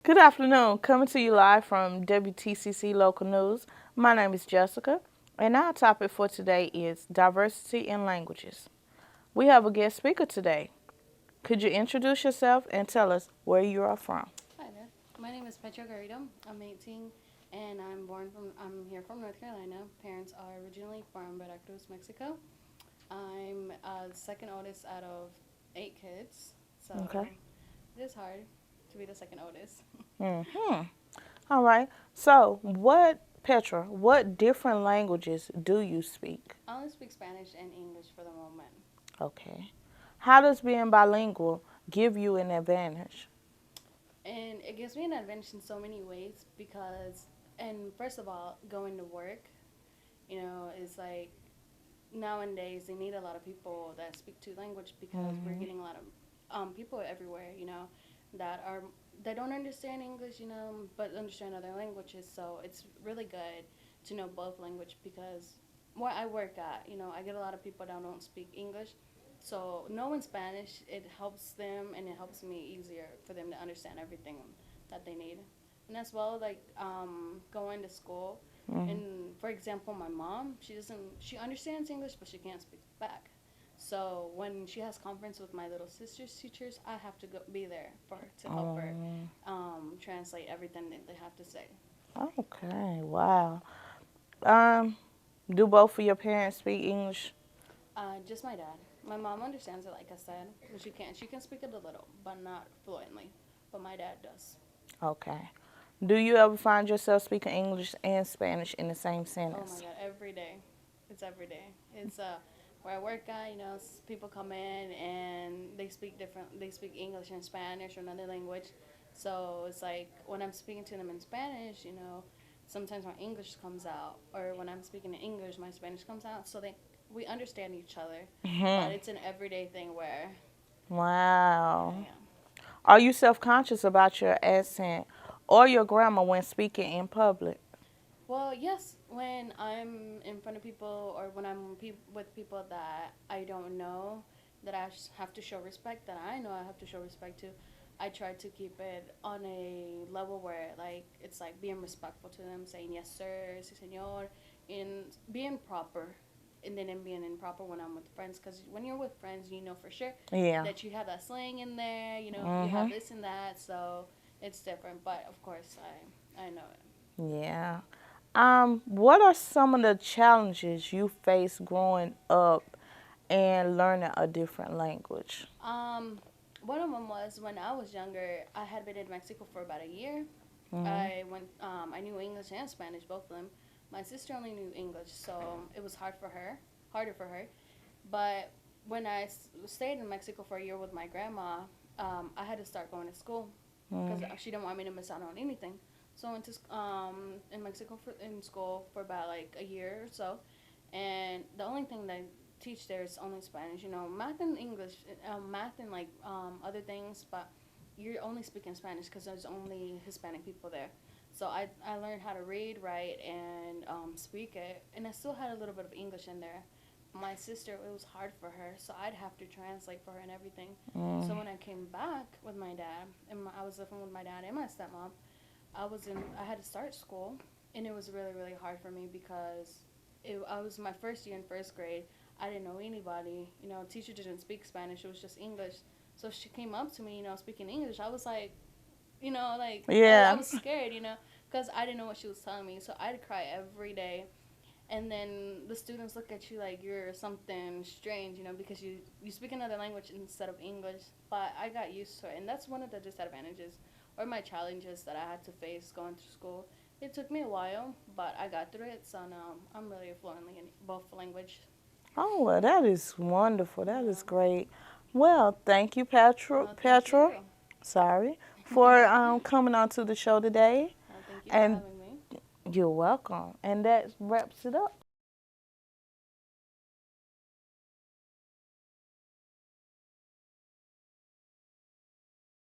Good afternoon. Coming to you live from WTCC Local News. My name is Jessica, and our topic for today is diversity in languages. We have a guest speaker today. Could you introduce yourself and tell us where you are from? Hi there. My name is Petra Garrido. I'm 18 and I'm here from North Carolina. Parents are originally from Veracruz, Mexico. I'm the second oldest out of 8 kids, so Okay. it is hard to be the second oldest. Mm-hmm. All right. Petra, what different languages do you speak? I only speak Spanish and English for the moment. Okay. How does being bilingual give you an advantage? And it gives me an advantage in so many ways because, and first of all, going to work, is like nowadays they need a lot of people that speak two language because we're Mm-hmm. getting a lot of people everywhere, that are that don't understand English, but understand other languages. So it's really good to know both language because where I work at, I get a lot of people that don't speak English. So knowing Spanish, it helps them and it helps me easier for them to understand everything that they need. And as well, like going to school, Mm-hmm. and for example, my mom, she understands English, but she can't speak back. So when she has conference with my little sister's teachers, I have to be there for her to help her Um, translate everything that they have to say. okay. Wow. Um, do both of your parents speak English? Just my dad. My mom understands it, like I said, but she can't. She can speak it a little, but not fluently. But my dad does. Okay. Do you ever find yourself speaking English and Spanish in the same Oh my sentence? God, every day. It's every day. It's where I work at. People come in and they speak different. They speak English and Spanish or another language. So it's like when I'm speaking to them in Spanish, sometimes my English comes out, or when I'm speaking in English, my Spanish comes out. So we understand each other, but Hmm. it's an everyday thing where yeah, Wow. yeah. Are you self-conscious about your accent or your grammar when speaking in public? Well, yes, when I'm in front of people or when with people that I don't know, that have to show respect, that I know I have to show respect to, I try to keep it on a level where like it's like being respectful to them, saying yes sir, si señor, and being proper, and then being improper when I'm with friends. Because when you're with friends, you know for sure Yeah. that you have that slang in there, you have Mhm. this and that, so it's different. But of course, I know it. Yeah. What are some of the challenges you face growing up and learning a different language? Um, One of them was when I was younger. I had been in Mexico for about a year. Mhm. I knew English and Spanish, both of them. My sister only knew English, so it was harder for her. But when stayed in Mexico for a year with my grandma, I had to start going to school because Mhm. she didn't want me to miss out on anything. So I went to in Mexico in school for about like a year or so, and the only thing that I teach there is only Spanish. Math and English, math and like other things, but you're only speaking Spanish because there's only Hispanic people there. So I learned how to read, write, and speak it, and I still had a little bit of English in there. My sister, it was hard for her, so I'd have to translate for her and everything. So Mhm. when I came back with my dad, I was living with my dad and my stepmom, I had to start school, and it was really really hard for me because I was my first year in first grade. I didn't know anybody. Teacher didn't speak Spanish. It was just English. So she came up to me, speaking English. I was like, I Yeah. was scared, because I didn't know what she was telling me. So I'd cry every day, and then the students look at you like you're something strange, because you speak another language instead of English. But I got used to it, and that's one of the disadvantages or my challenges that I had to face going to school. It took me a while, but I got through it. So now I'm really fluently in both language. Oh, well, that is wonderful. That is Yeah. great. Well, thank you, Petra. Thank Petra, you. sorry, for coming on to the show today. Thank you for And having me. you're welcome. And that wraps it up.